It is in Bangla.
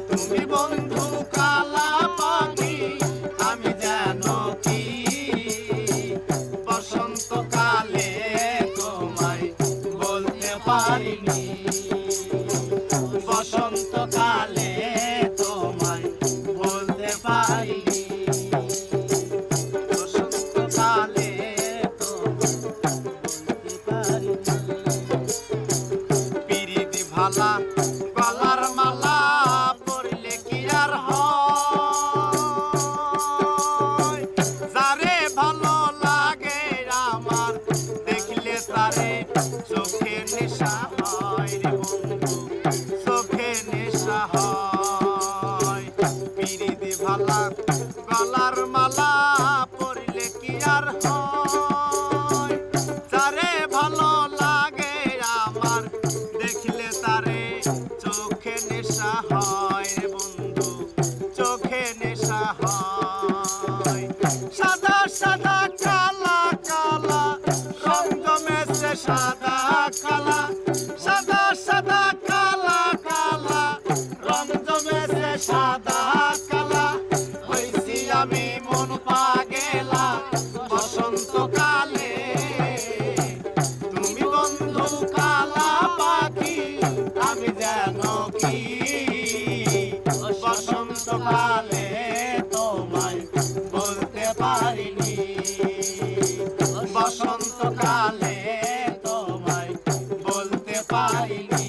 তুমি বন্ধু কালা পাখি আমি যেন কি বসন্তকালে তোমায় বলতে পারিনি বসন্তকালে তোমায় বলতে পারিনি বসন্তকালে বলতে পারিনি পিরিতি ভালা গলার মালা পরলে কি আর হয় যারে ভালো লাগে আমার দেখলে তারে চোখে নেশা হয় রে বন্ধু চোখে নেশা হয় পিরিতি ভালা গলার মালা পরলে কি আর হয় যারে ভালো লাগে আমার দেখলে তারে চোখে নেশা হয় রে বন্ধু চোখে নেশা হয় সাদা সাদা কালা কালা রং জমেছে সাদা কালা সাদা সাদা কালা কালা রং জমেছে সাদা কালা হইছি আমি মন পাগেলা বসন্তকালে তুমি বন্ধু কালা পাখি আমি যেন কি বসন্তকালে তোমায় বলতে পারিনি বসন্তকালে তোমায় বলতে পারিনি